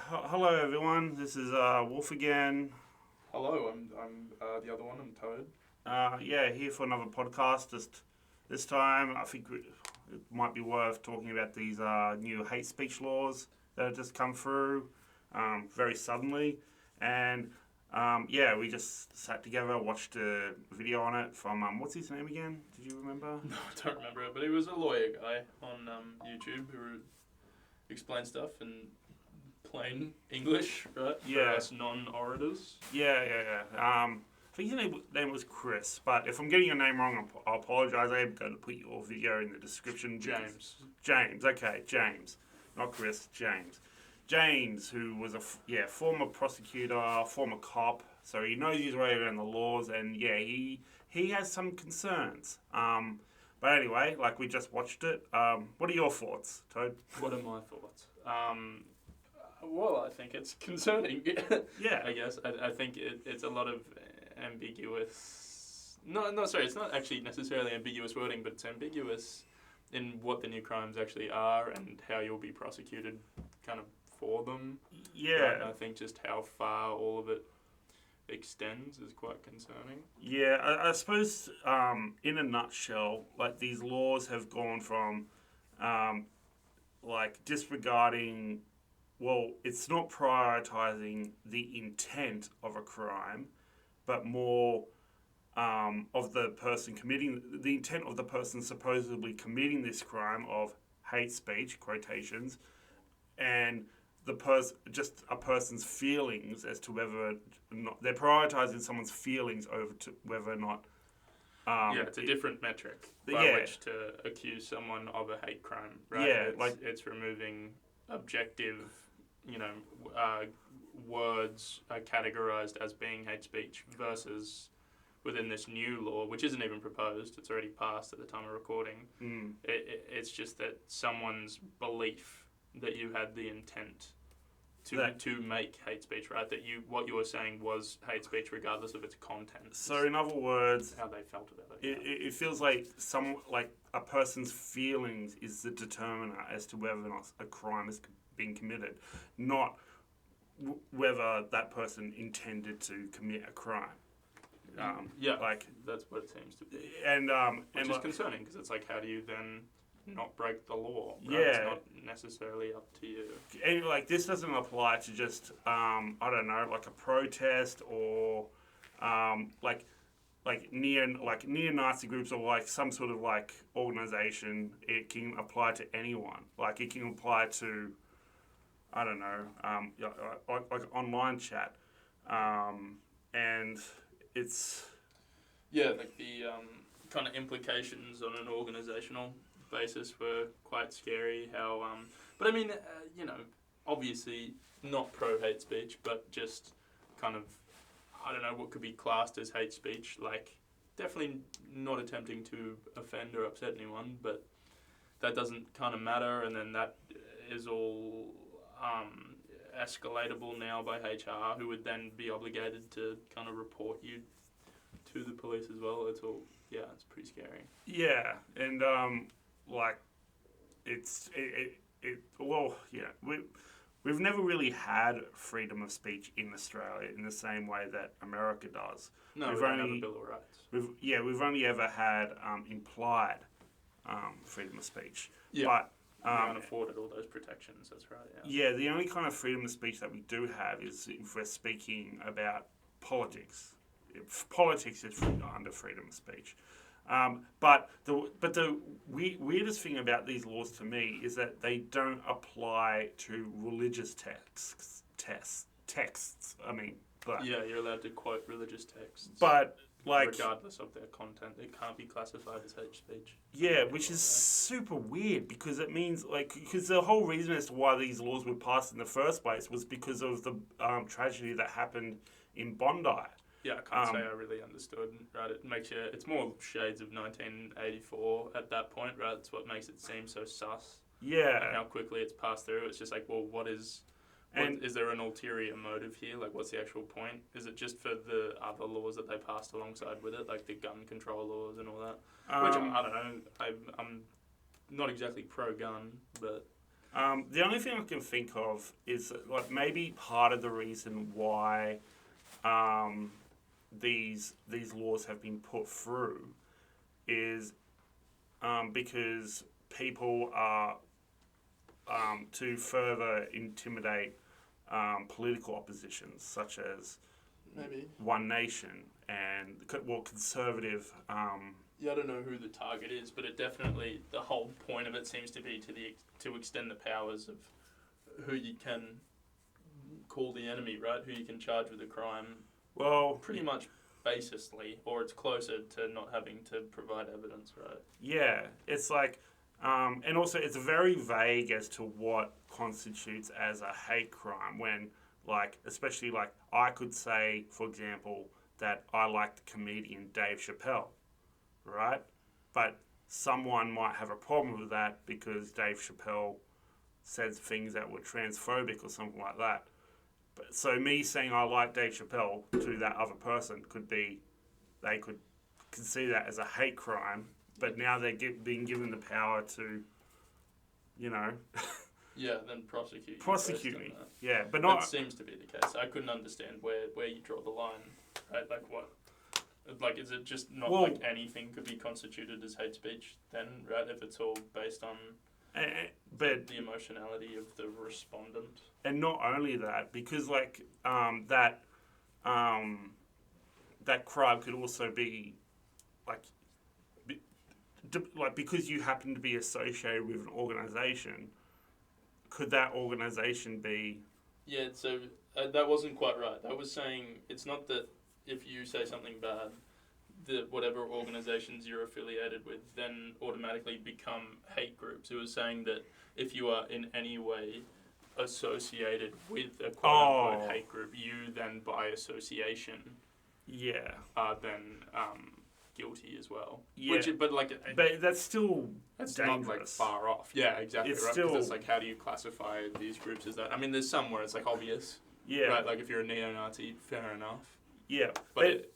Hello everyone. This is Wolf again. Hello, I'm the other one. I'm Toad. Here for another podcast. Just this time, I think it might be worth talking about these new hate speech laws that have just come through very suddenly, and we just sat together, watched a video on it from what's his name again? Did you remember? No, I don't remember it, but he was a lawyer guy on YouTube who explained stuff in plain English, right? Yeah. For us non-orators. Yeah. I think his name was Chris, but if I'm getting your name wrong, I apologise. I'm going to put your video in the description. James. Okay, James. Not Chris, James. James, who was a former prosecutor, former cop, so he knows his way around the laws, and he has some concerns. But anyway, like we just watched it. What are your thoughts, Toad? What are my thoughts? Well, I think it's concerning. Yeah. I guess. I think it's a lot of ambiguous... Sorry, it's not actually necessarily ambiguous wording, but it's ambiguous in what the new crimes actually are and how you'll be prosecuted kind of for them. Yeah. Right? And I think just how far all of it extends is quite concerning. Yeah, I suppose in a nutshell, like these laws have gone from like disregarding, well, it's not prioritizing the intent of a crime, but more of the person committing, the intent of the person supposedly committing this crime of hate speech, quotations, and just a person's feelings as to whether or not they're prioritizing someone's feelings over to whether or not. It's a different metric by which to accuse someone of a hate crime, right? Yeah, it's removing objective, words are categorized as being hate speech versus within this new law, which isn't even proposed, it's already passed at the time of recording. It's just that someone's belief that you had the intent to make hate speech, right? That what you were saying was hate speech regardless of its content. So in other words, how they felt about it. It feels like a person's feelings is the determiner as to whether or not a crime is being committed, not whether that person intended to commit a crime. That's what it seems to be. Which is concerning because it's like, how do you then not break the law? Right? Yeah. It's not necessarily up to you. And this doesn't apply to just like a protest or neo-Nazi groups or like some sort of like organization. It can apply to anyone. Like it can apply to like online chat, and it's like the kind of implications on an organizational basis were quite scary. How but I mean, obviously not pro hate speech, but just kind of what could be classed as hate speech. Like definitely not attempting to offend or upset anyone, but that doesn't kind of matter, and then that is all escalatable now by HR, who would then be obligated to kind of report you to the police as well. It's all it's pretty scary. Yeah, and we've never really had freedom of speech in Australia in the same way that America does. No, we don't have a Bill of Rights. We've only ever had implied freedom of speech. Yeah. But we aren't afforded all those protections, that's right. Yeah, the only kind of freedom of speech that we do have is if we're speaking about politics. Politics is under freedom of speech. But the weirdest thing about these laws to me is that they don't apply to religious texts. You're allowed to quote religious texts. But regardless of their content, it can't be classified as hate speech. Yeah, which is super weird because it means because the whole reason as to why these laws were passed in the first place was because of the tragedy that happened in Bondi. Yeah, I can't say I really understood, right? It's more shades of 1984 at that point, right? It's what makes it seem so sus. Yeah. And how quickly it's passed through. It's just like, well, is there an ulterior motive here? Like, what's the actual point? Is it just for the other laws that they passed alongside with it, like the gun control laws and all that? Which, I don't know, I'm not exactly pro-gun, but... The only thing I can think of is that, like, maybe part of the reason why these laws have been put through is because people are to further intimidate political oppositions, such as Maybe. One Nation and conservative. Yeah, I don't know who the target is, but it definitely, the whole point of it seems to be to extend the powers of who you can call the enemy, right? Who you can charge with a crime. Well, Pretty much basically, or it's closer to not having to provide evidence, right? yeah, it's like, and also it's very vague as to what constitutes as a hate crime when, like, especially like I could say, for example, that I like the comedian Dave Chappelle, right? But someone might have a problem with that because Dave Chappelle says things that were transphobic or something like that. But so me saying I like Dave Chappelle to that other person could be, they could consider that as a hate crime, but now they're being given the power to, you know, Yeah, then prosecute. prosecute me. That. Yeah, but not. That seems to be the case. I couldn't understand where you draw the line, right? Like what? Like, is it just not like anything could be constituted as hate speech then, right? If it's all based on But the emotionality of the respondent. and not only that, because like that crime could also be like like because you happen to be associated with an organization, could that organization be? Yeah, so that wasn't quite right. I was saying it's not that if you say something bad, that whatever organizations you're affiliated with then automatically become hate groups. It was saying that if you are in any way associated with a quote-unquote hate group, you then by association are then guilty as well. Yeah. But that's still that's dangerous. Not like far off. Yeah, exactly. It's right? still, because it's like, how do you classify these groups as that? I mean, there's some where it's like obvious. Yeah. Right. Like if you're a neo-Nazi, fair enough. Yeah. But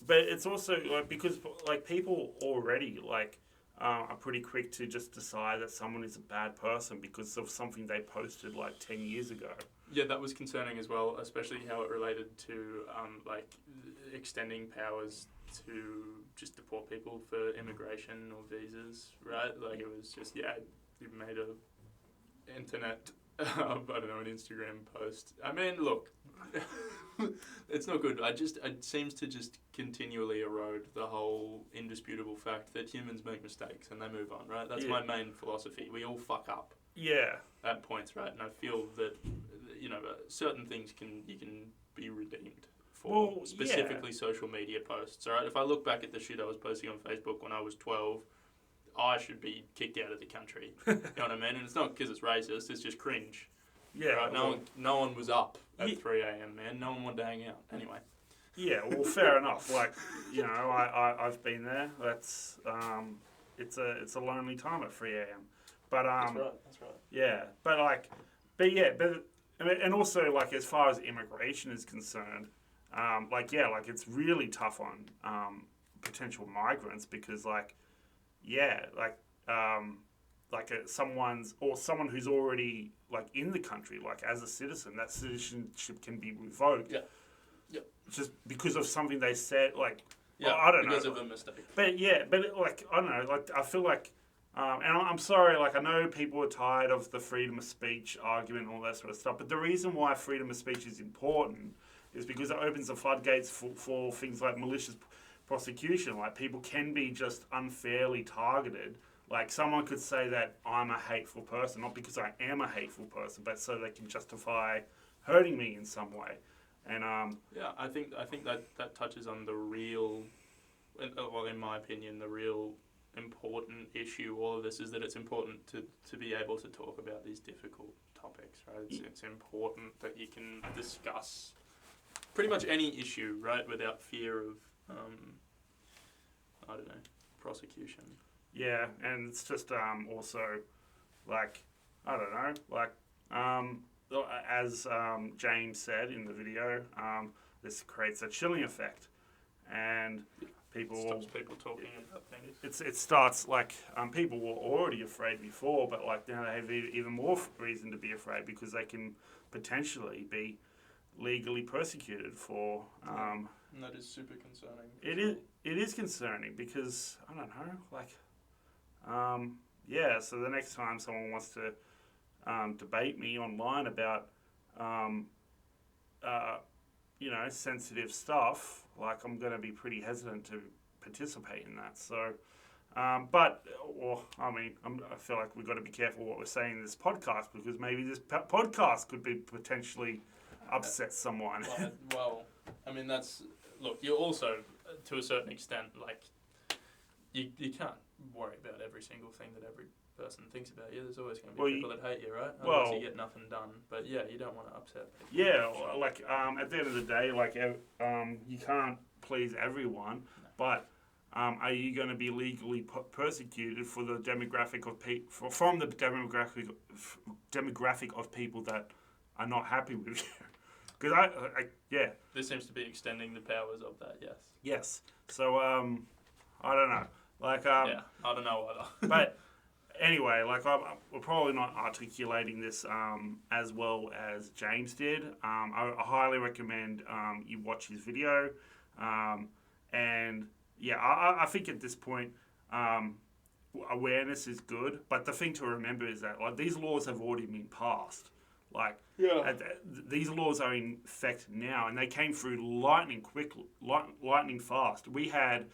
But it's also like because like people already like are pretty quick to just decide that someone is a bad person because of something they posted like 10 years ago. Yeah, that was concerning as well, especially how it related to like extending powers to just deport people for immigration or visas, right? Like it was just, you made a internet, I don't know, an Instagram post. I mean, look, it's not good. It seems to just continually erode the whole indisputable fact that humans make mistakes and they move on, right? That's my main philosophy. We all fuck up. Yeah. At points, right? And I feel that, certain things you can be redeemed for, specifically social media posts, all right? If I look back at the shit I was posting on Facebook when I was 12, I should be kicked out of the country. You know what I mean? And it's not because it's racist, it's just cringe. Yeah. Right? No one was up at 3 a.m, man. No one wanted to hang out. Anyway. Yeah, well, fair enough. Like, I've been there. That's, it's a lonely time at 3 a.m. But, That's right. Yeah, and also, like, as far as immigration is concerned, it's really tough on potential migrants because, someone who's already, like, in the country, like, as a citizen, that citizenship can be revoked. Yeah. Yep. Just because of something they said, like, I don't know. Because of a mistake. But, I don't know, like, I feel like, and I'm sorry, like, I know people are tired of the freedom of speech argument and all that sort of stuff, but the reason why freedom of speech is important is because it opens the floodgates for things like malicious prosecution. Like, people can be just unfairly targeted. Like, someone could say that I'm a hateful person, not because I am a hateful person, but so they can justify hurting me in some way. And I think that touches on the real, well, in my opinion, the real important issue. All of this is that it's important to be able to talk about these difficult topics, right? It's important that you can discuss pretty much any issue, right, without fear of, prosecution. Yeah, and it's just also, like, I don't know, like, as James said in the video, this creates a chilling effect. And people stops people talking about things. it starts like people were already afraid before, but like now they have even more reason to be afraid because they can potentially be legally persecuted for. And that is super concerning. It is concerning because I don't know, like, yeah. So the next time someone wants to debate me online about sensitive stuff, like I'm going to be pretty hesitant to participate in that. So, I feel like we've got to be careful what we're saying in this podcast because maybe this podcast could be potentially upset someone. Well, I mean, look, you're also, to a certain extent, like, you can't worry about every single thing that every person thinks about you. There's always going to be people that hate you, right? Unless you get nothing done. But yeah, you don't want to upset people. Yeah, like at the end of the day, like you can't please everyone, but are you going to be legally persecuted for the demographic of from the demographic of people that are not happy with you? Because This seems to be extending the powers of that. Yes. Yes. So I don't know. Like yeah, I don't know either. But anyway, like we're probably not articulating this as well as James did. I highly recommend you watch his video. And yeah, I think at this point, awareness is good. But the thing to remember is that like these laws have already been passed. Like these laws are in effect now, and they came through lightning fast. We had,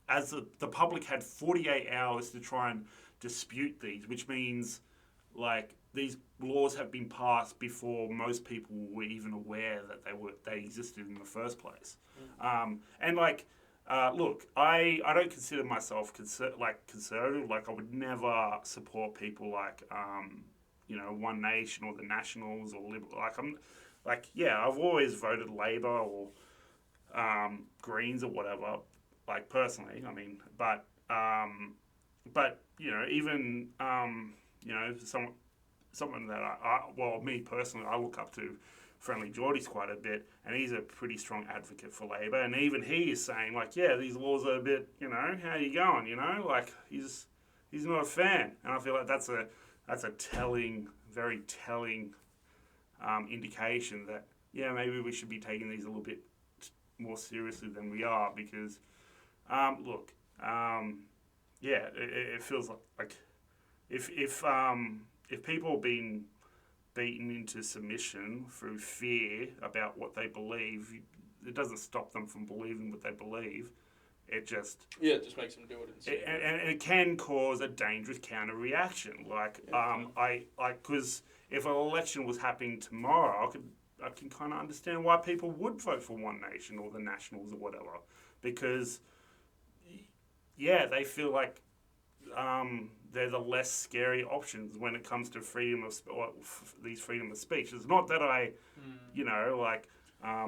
as the public had 48 hours to try and dispute these, which means like these laws have been passed before most people were even aware that they existed in the first place. And like, look, I don't consider myself conservative. Like I would never support people like One Nation or the Nationals or Liberal. I've always voted Labor or Greens or whatever. Like personally, I mean, but even someone that me personally, I look up to Friendly Geordies quite a bit, and he's a pretty strong advocate for Labor, and even he is saying like, yeah, these laws are a bit, how you going, like he's not a fan, and I feel like that's a very telling indication that maybe we should be taking these a little bit more seriously than we are because. It feels like if people are being beaten into submission through fear about what they believe, it doesn't stop them from believing what they believe. It just it makes them do it instead. And it can cause a dangerous counter reaction. Because if an election was happening tomorrow, I can kind of understand why people would vote for One Nation or the Nationals or whatever, because. Yeah, they feel like they're the less scary options when it comes to freedom of freedom of speech. It's not that I, you know what I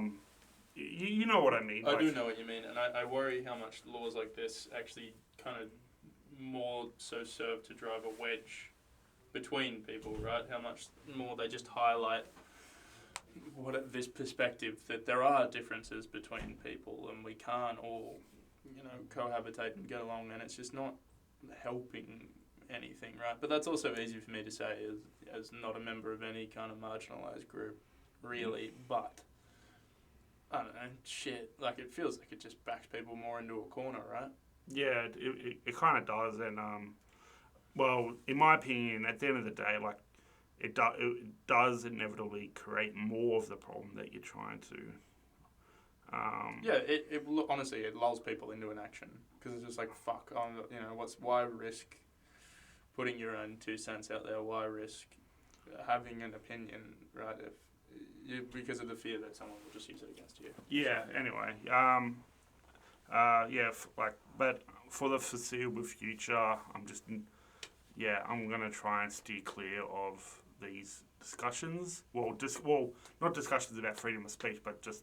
mean. I do know what you mean, and I worry how much laws like this actually kind of more so serve to drive a wedge between people, right? How much more they just highlight this perspective that there are differences between people and we can't all cohabitate and get along, and it's just not helping anything, right? But that's also easy for me to say as not a member of any kind of marginalised group, really. But I don't know, like it feels like it just backs people more into a corner, right? Yeah, it kind of does, and in my opinion, at the end of the day, like it does inevitably create more of the problem that you're trying to. Honestly, it lulls people into an action because it's just like, fuck, why risk putting your own 2 cents out there? Why risk having an opinion, right? Because of the fear that someone will just use it against you. Yeah. Anyway, but for the foreseeable future, I'm gonna try and steer clear of these discussions. Not discussions about freedom of speech, but just.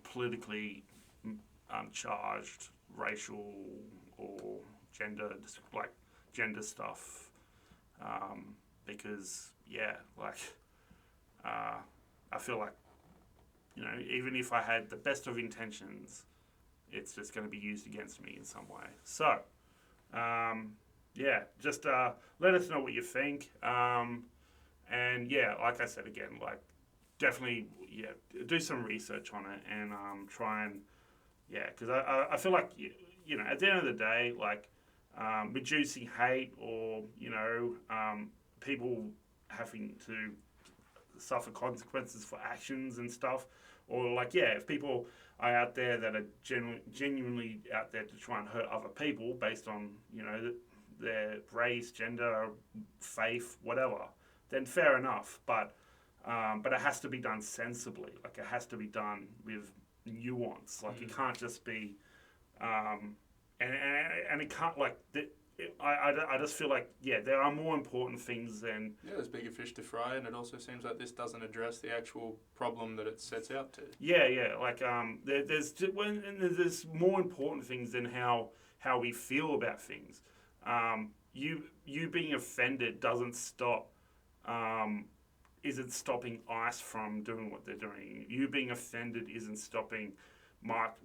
Politically charged racial or gender stuff, because I feel like even if I had the best of intentions, it's just going to be used against me in some way. So, yeah, just let us know what you think. And yeah, like I said again, like definitely, yeah, do some research on it and try and, yeah, because I feel like, you know, at the end of the day, like reducing hate or, you know, people having to suffer consequences for actions and stuff, or like, yeah, if people are out there that are genuinely out there to try and hurt other people based on, you know, their race, gender, faith, whatever, then fair enough. But it has to be done sensibly. Like it has to be done with nuance. Like it can't just be, and it can't like. I just feel like, yeah, there are more important things than... Yeah, there's bigger fish to fry, and it also seems like this doesn't address the actual problem that it sets out to. Yeah, like there's more important things than how we feel about things. You being offended doesn't stop, isn't stopping ICE from doing what they're doing. You being offended isn't stopping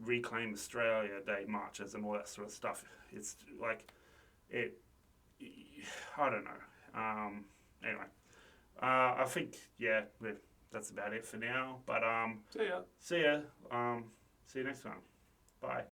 Reclaim Australia Day marches and all that sort of stuff. It's like... I don't know. Anyway, I think, yeah, that's about it for now. But See ya. see ya. See you next time. Bye.